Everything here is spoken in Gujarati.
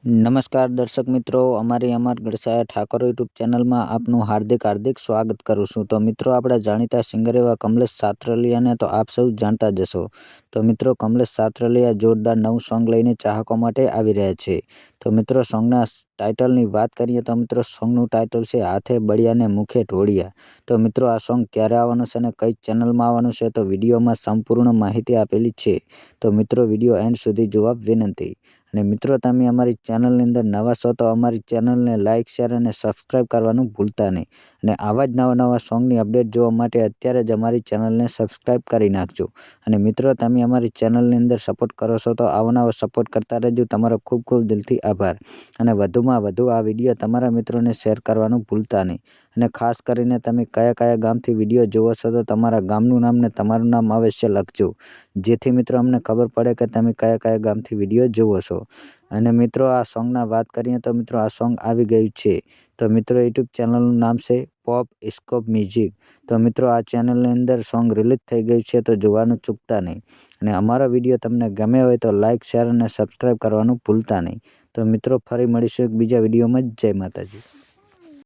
નમસ્કાર દર્શક મિત્રો, અમારી અમર ગઢસાયા ઠાકોર યુટ્યુબ ચેનલમાં આપનું હાર્દિક સ્વાગત કરું છું. તો મિત્રો, આપણે જાણીતા સિંગર એવા કમલેશ સાત્રલિયાને તો આપ સૌ જાણતા જ હશો. તો મિત્રો, કમલેશ સાત્રલિયા જોરદાર નવું સોંગ લઈને ચાહકો માટે આવી રહ્યા છે. તો મિત્રો, સોંગના ટાઇટલની વાત કરીએ તો મિત્રો, સોંગનું ટાઇટલ છે હાથે બળિયાને મુખે ઢોળિયા. તો મિત્રો, આ સોંગ ક્યારે આવવાનું છે અને કઈ ચેનલમાં આવવાનું છે તો વિડીયોમાં સંપૂર્ણ માહિતી આપેલી છે. તો મિત્રો, વિડીયો એન્ડ સુધી જોવા વિનંતી. અને મિત્રો, તમે અમારી ચેનલની અંદર નવા છો તો અમારી ચેનલને લાઇક, શેર અને સબસ્ક્રાઈબ કરવાનું ભૂલતા નહીં. અને આવા જ નવા સોંગની અપડેટ જોવા માટે અત્યારે જ અમારી ચેનલને સબસ્ક્રાઈબ કરી નાખજો. અને મિત્રો, તમે અમારી ચેનલની અંદર સપોર્ટ કરો છો તો આવો સપોર્ટ કરતા રહેજો. તમારો ખૂબ ખૂબ દિલથી આભાર. અને વધુમાં વધુ આ વિડીયો તમારા મિત્રોને શેર કરવાનું ભૂલતા નહીં. અને ખાસ કરીને તમે કયા ગામથી વિડીયો જુઓ છો તો તમારા ગામનું નામ ને તમારું નામ અવશ્ય લખજો, જેથી મિત્રો અમને ખબર પડે કે તમે કયા ગામથી વિડીયો જુઓ છો. અને મિત્રો, આ સોંગના વાત કરીએ તો મિત્રો, આ સોંગ આવી ગયું છે. તો મિત્રો, યુટ્યુબ ચેનલનું નામ છે પોપ સ્કોપ મ્યુઝિક. તો મિત્રો, આ ચેનલની અંદર સોંગ રિલીઝ થઈ ગયું છે, તો જોવાનું ચૂકતા નહીં. અને અમારો વિડીયો તમને ગમે હોય તો લાઇક, શેર અને સબસ્ક્રાઈબ કરવાનું ભૂલતા નહીં. તો મિત્રો, ફરી મળીશું એક બીજા વિડીયોમાં. જય માતાજી.